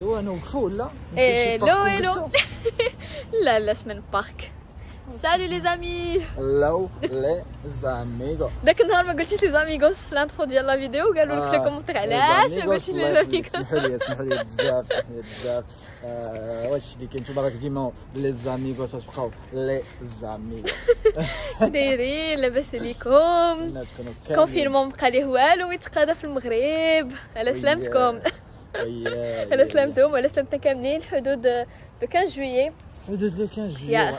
وانا وقفوا ولا hello hello لا لاش من بارك. Salut les amis. Hello les amigos. داك النهار ما قلتيش لي زاميغوس في الانترو ديال لا فيديو وقالوا لك لي كومونتير علاش ما قلتيش لي زاميغوس. اسمحوا لي بزاف واش اللي كاين نتوما راك ديما لي زاميغوس تبقاو لي زاميغوس. دايرين لاباس عليكم؟ كونفينمون بقى ليه والو ويتقادا في المغرب. على سلامتكم. على سلامتهم وعلى سلامتنا كاملين. حدود لو 15 جويي. حدود لو 15 جويي.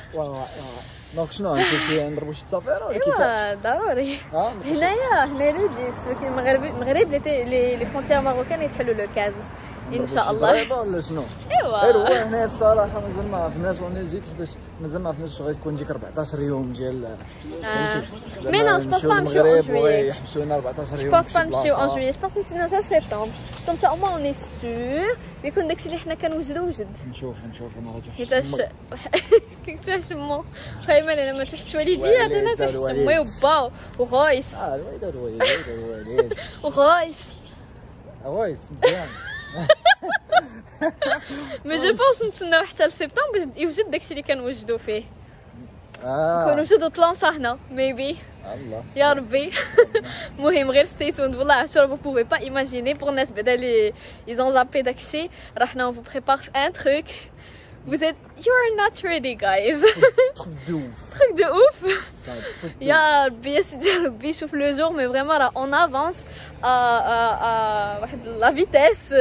دونك شنو كنتي نضربوا شي تصافير ولا كيفاش؟ ايوا ضروري. هنايا لو 10 ولكن المغرب لي فرونتيير ماروكان يتحلوا لو 15 ان شاء الله. ولا شنو؟ ايوا غير هو هنا الصراحه مازال ما عرفناش وانا زيد حيت مازال ما عرفناش غتكون ديك 14 يوم ديال فهمتي. مي نو جو بونس با نمشيو ان جويي. يحبسونا 14 يوم. جو بونس با نمشيو ان جويي. جو بونس نتسناو سبتمبر كوم سا او موان اوني سور يكون داكشي اللي حنا كنوجدو وجد. نشوف انا راه حيتاش كنت تحشمو خايمه انا ما تحشش والديا انا تحشم وي وبا وغايس. الوالد وغايس مزيان. مي جو بونس نتسناو حتى لسبتمبر باش يوجد داكشي اللي كنوجدو فيه. نكونو وجدو طلونسا هنا ميبي. الله يا ربي. المهم غير ستي توند والله شو vous pouvez pas imaginer pour الناس بعدا اللي ils ont zappé داكشي راه حنا on vous prépare un truc. Vous êtes you are not ready guys. truc de ouf. يا ربي يا سيدي ربي شوف لو جور مي فريمون راه اون افونس واحد لا فيتيس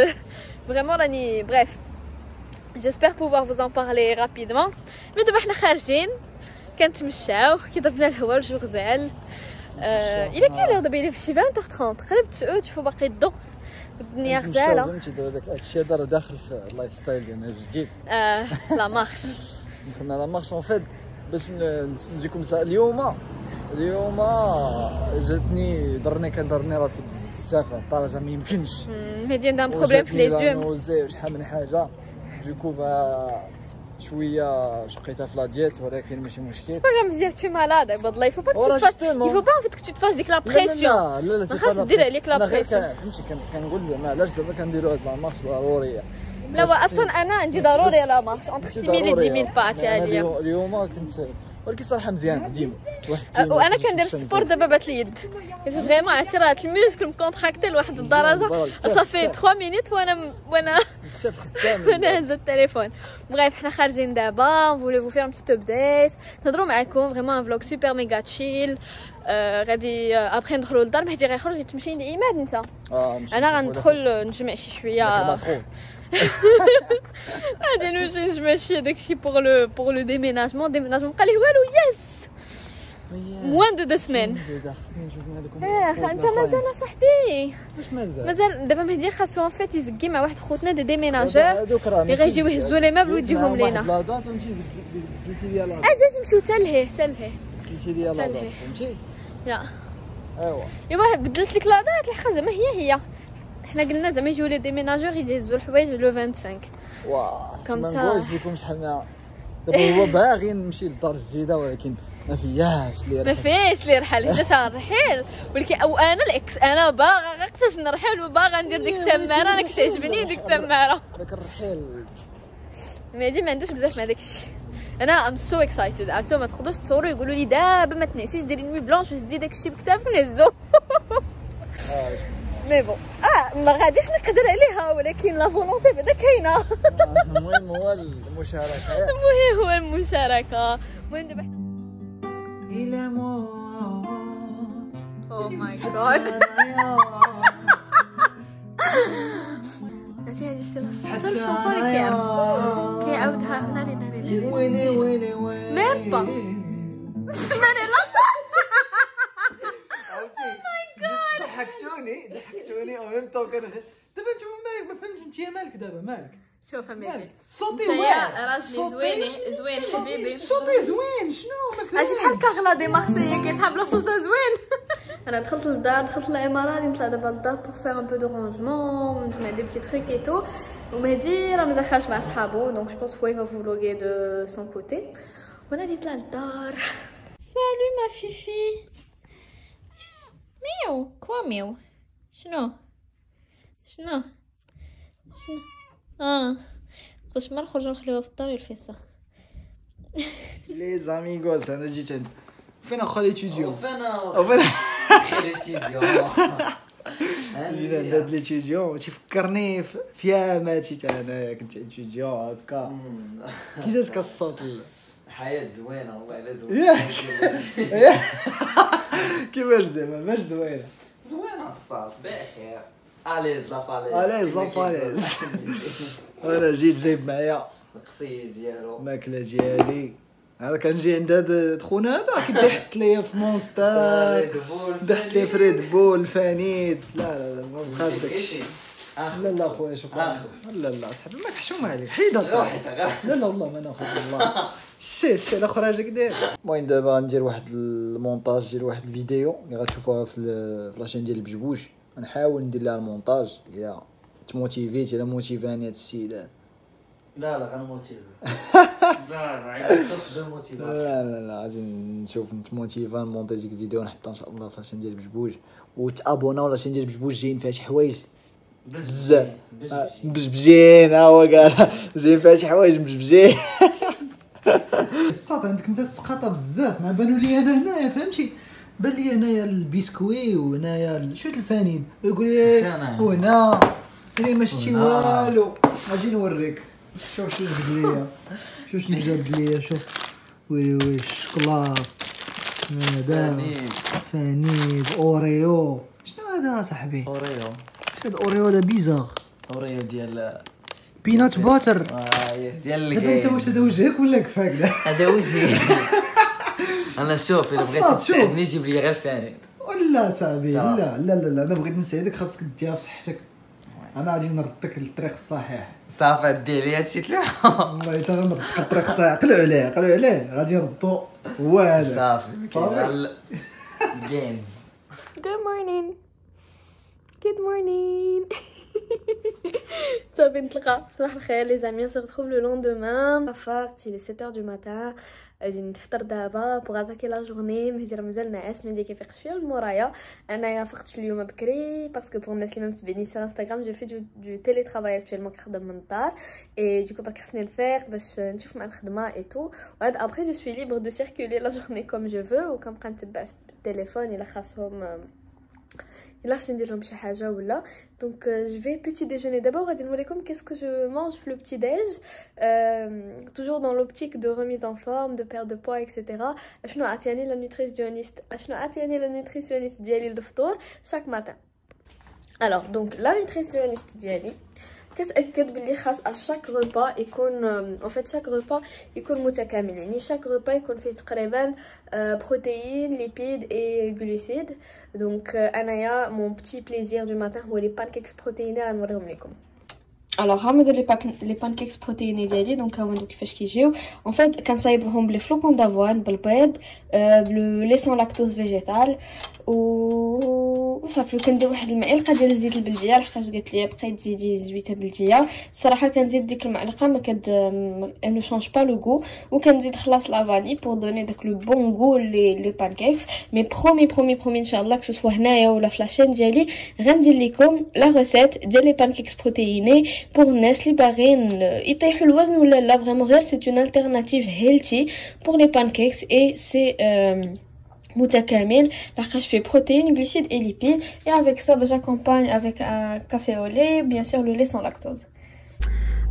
فريمون راني بريف. j'espère pouvoir vous en parler rapidement. مي دابا حنا خارجين كنتمشاو كي ضربنا الهواء والجو غزال. الا كاين دابا الا في شي 20h30 قريب تسعود شوفوا باقي الضوء الدنيا غزاله. فهمتي داك الشيء هذا راه داخل في اللايف ستايل ديالنا الجديد. لا مارش دخلنا لا مارش اون فيت باش نجيكم اليوم جاتني ضرني راسي بزاف لدرجه ما يمكنش. مهدي عندها بروبليم في لي زيو وشحال من حاجه دوكو شويه شقيتها في لا دييت ولكن ماشي مشكل. سي با مزيان tu es malade عباد الله. il faut pas en fait que tu te fasses ديك لا بريسيون. لا ما خاص دير عليك لا بريسيون. فهمتي كنقول زعما علاش دابا كنديروا هاد لا مارش ضروريه. لا اصلا انا عندي ضروري لا مارش اونتر 6000 و 10000 با تاع اليوم كنت ولكن صراحه مزيان ديما وانا كندير السبور دابا بات اليد فريمون عرفتي راه الميوسكل مكونتراكتي لواحد الدرجه صافي 3 مينوت وانا هز التليفون. بغيف حنا خارجين دابا فولي فو فير ان بتيت ابديت نهضروا معكم فريمون ان فلوغ سوبر ميغا تشيل. غادي ابخي ندخلوا للدار مهدي غيخرج تمشي لعماد انت. انا غندخل نجمع شي شويه غادي نمشي نجمع شي داكشي بوغ لو ديميناجمون بقى ليه والو يس موان دو 2 سمان. انت مازال صاحبي واش مازال دابا مهدي خاصو ان فيت يزكي مع واحد خوتنا دي ديميناجور اللي غيجيو يهزوا لي مابل ويديهم لينا. لا دات وانت قلتي لي لا اجي نمشيو حتى لهيه قلتي لي لا دات فهمتي. يا ايوا بدلت لك لا دات الحق زعما هي حنا قلنا زعما يجيو لي ديميناجور يهزوا الحوايج لو 25. كم سا ما نقولش لكم شحال دابا هو باغي نمشي للدار الجديده ولكن ما فيهاش لي رحل حيت الرحيل ولكن او انا العكس انا باغا غير نرحل وباغا ندير ديك التماره. انا كتعجبني ديك التماره داك الرحيل مهدي ما عندوش بزاف مع داكشي. انا ام سو اكسايتد عرفتوا ما تقدروش تصوروا يقولوا لي دابا ما تنعسيش ديري نوي بلونش وهزي داكشي بكتافك نهزو. مي بون ما غاديش نقدر عليها ولكن لا فولونتي بعدا كاينه. المهم هو المشاركه. المهم هو المشاركه. المهم دابا إلى موت. او ماي جاد هادي سي لا سول شونسون اللي كيعاودها ناري ويلي ميم با ناري لا صوت. ضحكتوني او ميم طون دابا نتوما ما فهمتش انت مالك دابا مالك. شوف مهدي صوتي راجلي زوين حبيبي صوتي زوين شنو عرفتي بحال كاغلا دي مارسيي كيسحاب لا صوت زوين. انا دخلت للدار دخلت للامارات غادي نطلع دابا للدار بوغ فيغ ان بو دو رونجمون ونجمع دي بتي تروك اي تو. ومهدي راه مازال خارج مع صحابو دونك جو بونس هو يفا فلوغي دو سون كوتي وانا غادي نطلع للدار. سالو ما فيفي ميو كوا ميو شنو بقيتش ما نخرجوا نخليوها في الدار الفيصه. لي زاميغوس انا جيت عند فين اخو ليتيديون فين ليتيديون جينا عند هاد ليتيديون تيفكرني في اياماتي حتى انايا كنت اتيديون هكا كي جاتك الصوت الحياه زوينه والله الا زوينه كيفاش زعما باش زوينه الصوت بخير اليز لا فاليز انا جيت جايب معايا القصيص ديالو الماكله ديالي انا كنجي عند هذا خونا هذا كيبدا يحط ليا في مونستر يبدا يحط لي في ريد بول فانيد لا ما بقاش داكشي لا خويا شكرا لا صاحبي ما كحشوم عليك حيدها صاحبي لا والله ما ناخذ والله الشي الاخر اجا كدير. المهم دابا ندير واحد المونتاج ديال واحد الفيديو اللي غتشوفوها في لاشين ديال بجبوج غنحاول ندير لها المونتاج يا تموتيفيت الا موتيفاني هاد السيدات لا غنموتيف لا غادي نشوف نتموتيفا نمونطي ديك الفيديو نحطها ان شاء الله في لاشين ديال بجبوج وتابوناو لاشين ديال بجبوج جايين فيها شي حوايج بزاف بجبجين ها هو قال جايين فيها شي حوايج مجبجين الصاد عندك انت السقاطه بزاف ما بانوا لي انا هنايا فهمتي بان لي هنايا البسكوي وهنايا شويه الفانيد يقول لي وهنا اللي ما شتي والو اجي نوريك شوف شنو جاب ليا شنو جاب ليا شوف وي الشوكولاط هذا فانيد اوريو شنو هذا صاحبي اوريو هذا اوريو هذا بيزار اوريو ديال بينات باتر ديال دابا انت واش هذا وجهك ولا كفاك هذا وجهي انا شوف الا بغيتي تساعدني جيب لي غير الفانيد ولا صاحبي لا انا بغيت نساعدك خاصك ديها في صحتك انا غادي نردك للطريق الصحيح صافي دير لي هادشي تلوح والله حتى غنردك للطريق الصحيح قلعوا عليه غادي نردو هو هذا صافي جيمز Good morning. صافي نتلقى صباح الخير لي زامي on se retrouve le lendemain. عفاقت il est 7h du matin. غادي نفطر دابا بوغ اتاكي لا جورني مهدي مازال ناعس ملي كيفيق شويه من مورايا. انايا فقت اليوم بكري باسكو بور الناس اللي ما متبعيني sur Instagram جو في دو تيلي ترافاي اكطوالمون كنخدم من الدار اي دوكو با خصني نفيق باش نشوف مع الخدمه اي تو وعاد ابري جو سوي ليبر دو سيركولي لا جورني كوم جو فو وكنبقى نتبع في التليفون الا خاصهم الا خصني ندير لهم شي حاجه ولا دونك جو في بيتي ديجوني دابا وغادي نوريكم كيسكو جو مانج في لو بيتي ديج توجور دون لوبتيك دو ريميز ان فورم دو بير دو بوا اكسيتيرا شنو عطياني لا نوتريسيونيست ديالي الفطور شاك ماتان. الوغ دونك لا نوتريسيونيست ديالي كتاكد بلي خاص اشاك روبا يكون ان فيت شاك روبا يكون متكامل يعني شاك روبا يكون فيه تقريبا بروتيين ليبيد اي غلوسيد دونك انايا مون بتي بليزير دو ماتان هو لي بانكيكس بروتيني غنوريهم لكم. الوغ هامدو لي بانكيكس بروتيني ديالي دونك هاهما كيفاش كيجيو ان فيت كنصايبهم بلي فلوكون دافوان بالبيض بلو ليسون لاكتوز فيجيتال وصافي كندير واحد المعلقه ديال الزيت البلديه لحقاش قالت لي بقيت تزيدي زويته بلديه الصراحه كنزيد ديك المعلقه ما كد انو شونج با لو غو وكنزيد خلاص لافاني بور دوني داك لو بون غو لي بانكيكس مي برومي ان شاء الله كسوا هنايا ولا في لاشين ديالي غندير لكم لا ريسيت ديال لي بانكيكس بروتييني بور الناس اللي باغيين يطيحوا الوزن ولا لا فريمون غير سي اون التيرناتيف هيلثي بور لي بانكيكس اي سي متكامل لحقاش فيه بروتين غلوسيد اي ليبيد et avec ça j'accompagne avec un café au lait bien sûr le lait sans lactose.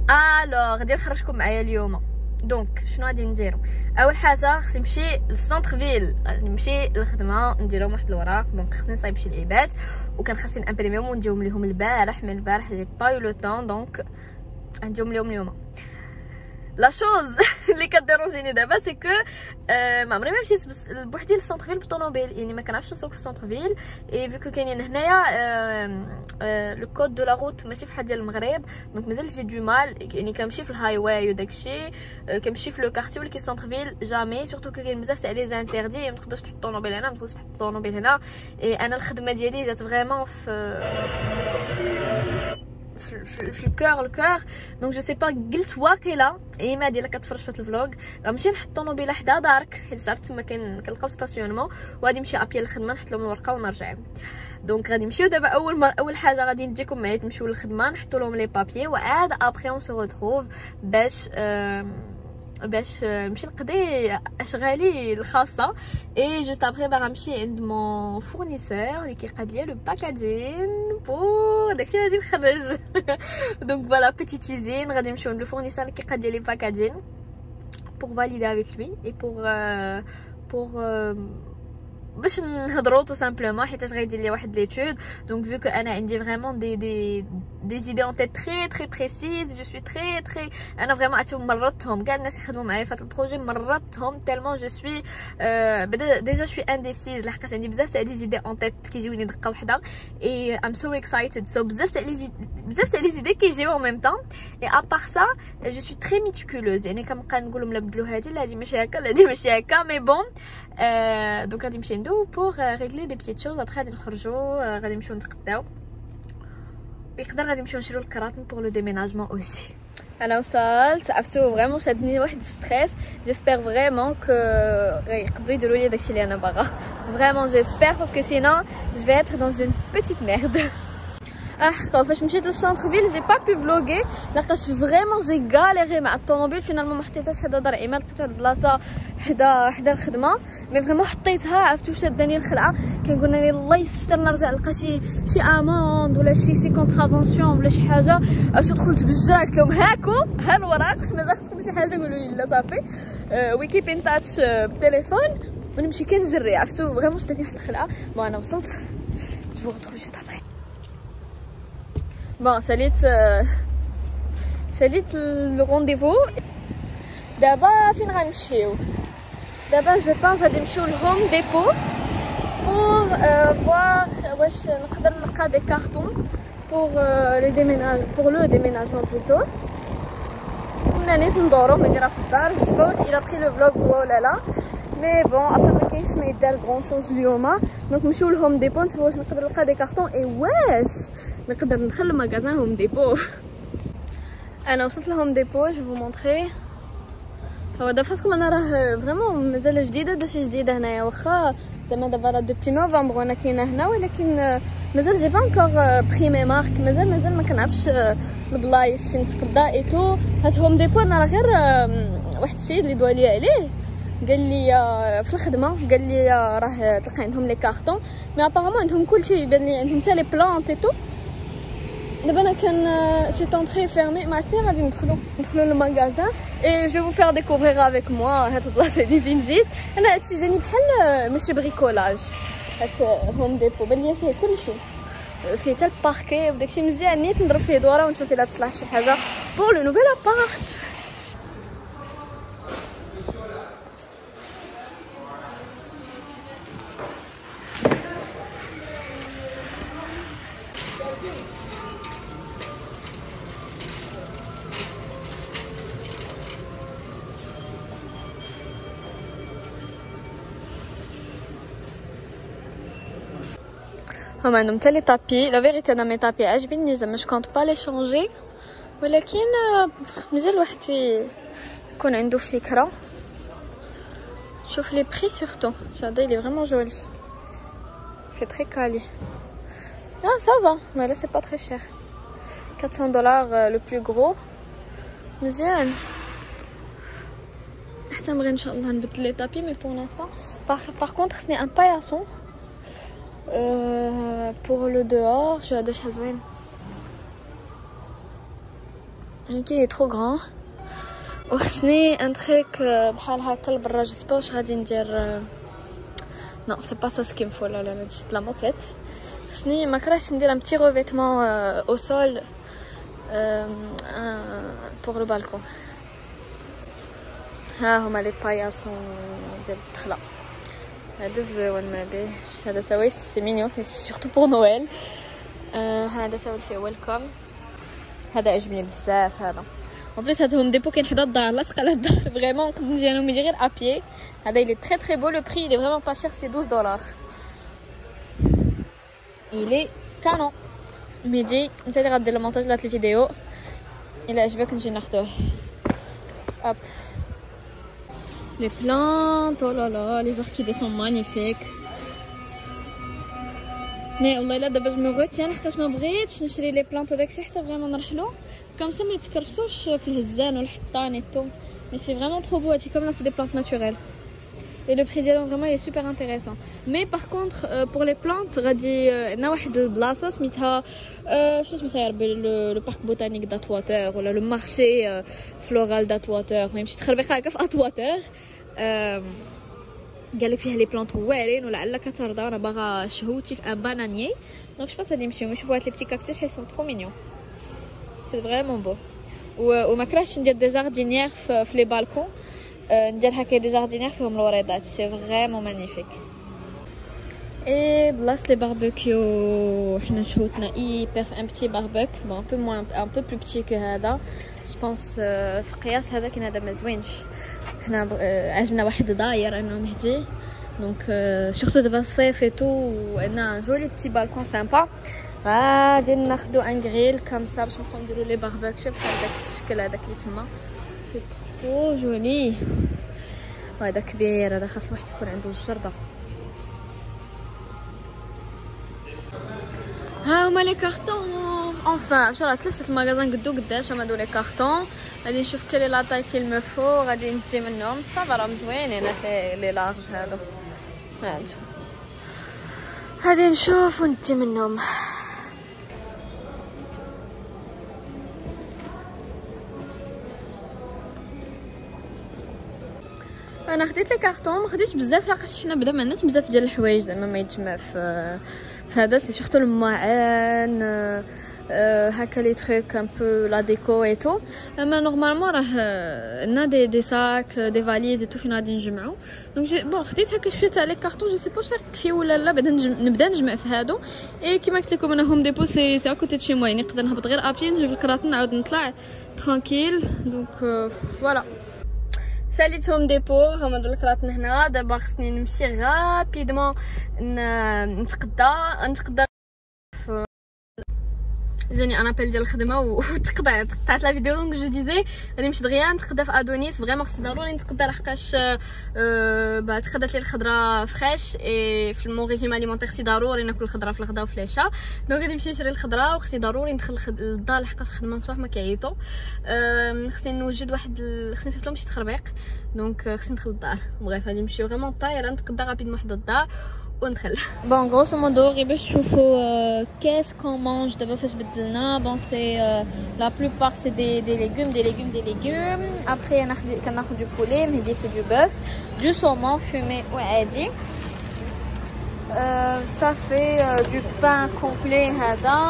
alors غادي نخرجكم معايا اليوم دونك شنو غادي نديرو اول حاجه خصني نمشي للسونتر فيل نمشي للخدمه نديرهم واحد الوراق دونك خصني نصايب شي لعيبات وكان خصني نامبريميهم ونديهم ليهم البارح من البارح جي با يو لو طون دونك نديهم ليهم اليوم. لا شوز اللي كديرونجيني دابا سي كو ما عمري ما مشيت بوحدي للسونتر فيل بالطوموبيل يعني ما كنعرفش نسوق في السونتر فيل اي فيكو كاينين هنايا لو كود دو لا روت ماشي فحال ديال المغرب دونك مازال جي دو مال يعني كنمشي في الهاي واي وداكشي كنمشي في لو كارتي ولكن السونتر فيل جامي سورتو كاين بزاف تاع لي زانتردي ما تقدرش تحط الطوموبيل هنا ما تقدرش تحط الطوموبيل هنا اي انا الخدمه ديالي جات فريمون في في الكور. دونك جو سي با قلت واقيلا ايما ديالها كتفرج في الفلوغ غنمشي نحط الطوموبيله حدا دارك حيت عرفت تما كنلقاو ستاسيونمون وغادي نمشي ابيا للخدمه نحط لهم الورقه ونرجع. دونك غادي نمشيو دابا اول حاجه غادي نديكم معايا تمشيو للخدمه نحطوا لهم لي بابيي وعاد ابري اون سو ريتروف باش نمشي نقضي اشغالي الخاصه. اي جوست ابري غنمشي عند مون فورنيسور اللي كيقاد ليا لو باكاجين بور داكشي غادي نخرج. دونك فوالا بيتيت يزين غادي نمشيو عند لو فورنيسور اللي كيقاد لي باكاجين pour valider avec lui et pour باش نهضروا tout simplement حيت غيدير لي واحد ليتود. دونك vu que انا عندي vraiment des idées en tête très précises. Je suis très انا vraiment عرفتهم مرضتهم كاع الناس يخدموا معايا في هذا البروجي مرضتهم tellement je suis déjà je suis indécise لحقاش عندي بزاف تاع دي idées en tête كيجيوني دقه وحده et I'm so excited so بزاف تاع لي idées كيجيو en même temps et à part ça je suis très méticuleuse يعني كنبقى نقول لهم لا بدلوا هذه لا هذه ماشي هكا لا هذه ماشي هكا mais bon دونك غادي نمشي ندو pour régler des petites choses. après غادي نخرجوا غادي نمشيو نتغداو يقدر غادي نمشيو نشريو الكراتن pour le déménagement aussi. انا وصلت عرفتو فريمون شادني واحد ستريس. جيسبر فريمون كو غيقدروا يديروا لي داكشي اللي انا باغا فريمون جيسبر باسكو سينون جو في être dans une petite merde. حقا فاش مشيت للسونتر فيل جي با بي فلوغي لقاش فريمون جي غاليري مع الطوموبيل. فينالمون ما حطيتهاش حدا دار ايمال كنت واحد البلاصه حدا الخدمه مي فريمون حطيتها عرفتو شاداني الخلعه كنقول لي الله يستر نرجع نلقى شي اموند ولا شي كونترافونسيون ولا شي حاجه. اش دخلت بالجا قلت لهم هاكو ها الوراق مازال خصكم شي حاجه قولوا لي لا صافي وي كيب ان تاتش بالتليفون ونمشي كنجري عرفتو فريمون شاداني واحد الخلعه. بون انا وصلت جو retrouve جوست ابري. Bon, ساليت le rendez-vous. دابا فين غنمشيو؟ دابا جو بونس غادي نمشيو لهوم ديبو pour voir واش نقدر نلقى دي كارطون pour le déménagement plutôt. كنا نيت ندورو مديره في الدار جوسبا واش الى بخي لو فلوغ هو ولا لا مي بون اصلا ما كاينش ما يدار غون شوز اليوم. دونك نمشيو لهوم ديبو نشوفو واش نقدر نلقى دي كارطون اي واش نقدر ندخل لماغازان هوم ديبو. انا وصلت لهوم ديبو جو فو مونطري. هو دابا فاسكم انا راه فريمون مازال جديده داكشي جديد هنايا واخا زعما دابا راه دوبي نوفمبر وانا كاينه هنا ولكن مازال جي با انكور بريمي مارك مازال ما كنعرفش البلايص فين تقدا اي تو. هاد هوم ديبو انا راه غير واحد السيد اللي دوا لي عليه قال لي في الخدمه قال لي راه تلقى عندهم لي كارطون مي ابارامون عندهم كلشي يبان لي عندهم حتى لي بلانط اي تو. دابا انا كان سي طون فيرمي ما عرفتش غادي ندخلو للماغازان اي جو فو فير ديكوفرير افيك موا هاد البلاصه هادي فين جيت انا. هادشي جاني بحال ماشي بريكولاج هاد هوم ديبو بان ليا فيه كلشي فيه حتى الباركي وداكشي مزيان نيت نضرب فيه دوره ونشوف الا تصلح شي حاجه بور لو نوفيل ابارت. هما عندهم حتى لي طابي لا فيريتي انا مي طابي عاجبيني زعما جو كونط با لي شونجي ولكن مزال الواحد يكون عنده فكره. شوف لي بري سورتو هذا لي فريمون جولي سي تري كالي ça va là c'est pas très cher $400 le plus gros مزيان. حتى نبغي ان شاء الله نبدل لي طابي مي بور لانستون par contre خصني ان باياسون pour le dehors. Je هذا شحال زوين كي trop grand وخصني ان تريك بحال هكا لبرا جو سبا واش غادي ندير. نو سي با سا سكيم فو لا نسيت لا موكيت. خصني ما كرهتش ندير ان بتي روفيتمون او سول pour le balcon. ها هما لي باياسون ديال الدخله هذا زويون ما بيه. هذا سويس سي مينيون سورتو بور نويل. هذا سويت فيه ويلكم هذا عجبني بزاف. هذا en plus هاد هوم ديبو كاين حدا الدار لاصق على الدار فريمون نقدر نجي انا وميدي غير ابيي. هذا il est très très beau le prix il est vraiment pas cher c'est $12 il est canon مهدي انت اللي غدير المونتاج لهاد الفيديو الا عجبك نجي ناخذوه hop les plantes oh là là les orchidées sont magnifiques مي والله الا دابا جمعت انا حيت ما بغيتش نشري لي بلانط وداكشي حتى فريمون نرحلو كومسا ما يتكرسوش في الهزان والحطان اي تو مي سي فريمون ترو بو هادشي كوم سي دي بلانط ناتوريل et le prix ديالهم فريمون est super intéressant mais par contre pour les plantes غادي عندنا واحد البلاصه سميتها شنو سميتها يا ربي لو بارك بوتانيك داتواتور ولا لو مارشي فلورال داتواتور ما يمشي تخربيق هكا في اتواتور قالك فيها لي بلانط واعرين ولعلك ترضى انا باغا شهوتي في ان بانانيي دونك جو باس غادي نمشيو نشوفوا هاد لي بتي كاكتوس حيت سون ترو مينيون سي فريمون بو وما كرهتش ندير دي جاردينيير في لي بالكون ندير هكا دي جاردينيير فيهم الوريضات سي فريمون مانيفيك اي بلاصه لي باربيكيو حنا شهوتنا ايبر في ان بتي باربيك بون بو موان ان بو بلو بتي كو هذا جو بونس في قياس هذا كاين هذا ما زوينش حنا عجبنا واحد داير انا مهدي دونك سورتو دابا الصيف اي تو وعندنا جولي بتي بالكون سامبا غادي ناخذو ان غريل كامسا باش نبقاو نديرو لي باربيكيو بحال داك الشكل هذاك اللي تما سي ترو جولي وهذا كبير هذا خاص واحد يكون عنده الجرده ها هما لي كارطون enfin شرا تلفت في المغازان قدو قداش هما هادو لي كارطون غادي نشوف كلي لا طاي كي المفو غادي ندي منهم صافا راهم زوينين لي لارج هادو هانتو غادي نشوف وندي منهم انا خديت لي كارطون ما خديتش بزاف لاقاش حنا بدا ما عندناش بزاف ديال الحوايج زعما ما يتجمع في هذا سي سورتو الماعن هكا لي تروك ان بو لا ديكو اي تو اما نورمالمون راه عندنا دي ساك دي فاليز اي تو فين غادي نجمعو دونك بون خديت هكا شويه تاع لي كارطون جو سي با شار كفي ولا لا بعدا نبدا نجمع في هادو اي كيما قلت لكم انا هوم ديبو سي اكوتي شي موا يعني نقدر نهبط غير ابيان نجيب الكراطن نعاود نطلع ترانكيل دونك فوالا ساليت هوم ديبو هما دول الكراطن هنا دابا خصني نمشي غابيدمون نتقدى جاني ان ابل ديال الخدمه وتقطعت لا فيديو دونك جو ديزي غادي نمشي دغيا نتقدى في ادونيس فريمون خصني ضروري نتقدى لحقاش تقدات لي الخضره فريش اي في المون ريجيم اليمونتير خصني ضروري ناكل الخضره في الغدا وفي العشاء دونك غادي نمشي نشري الخضره وخصني ضروري ندخل للدار لحقاش الخدمه الصباح ما كيعيطوا خصني نوجد واحد خصني نصيفط لهم شي تخربيق دونك خصني ندخل للدار بغيت غادي نمشي فريمون طايره نتقدى غابيد واحد الدار وندخل بون غروسو مودو غير باش تشوفوا كاس كون مانج دابا فاش بدلنا بون سي لا بلوبار سي دي ليغوم ابري انا كناخذ دو بولي مهدي سي دو بوف دو سومون فومي وعادي ça fait du pain complet hada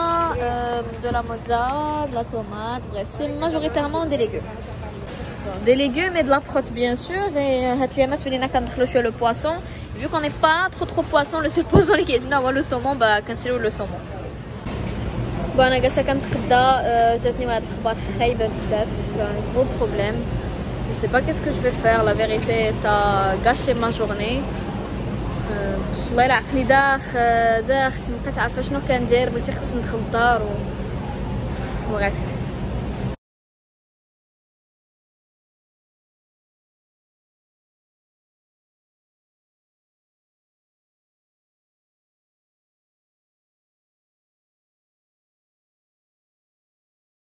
de la mozza de la tomate bref c'est majoritairement des légumes et de la prot bien sûr et هاد اليامات ولينا كندخلو شويه لو بواسون vu qu'on n'est pas trop poisson le seul poisson اللي كيعجبنا هو لو سومون كنشريو لو سومون بون انا جالسه كنتقدى جاتني واحد الاخبار خايبه بزاف un gros problème je sais pas qu'est-ce que je vais faire la vérité ça a gâché ma journée والله الا عقلي داخ مابقيتش عارفه شنو كندير بغيت خصني ندخل للدار بغيت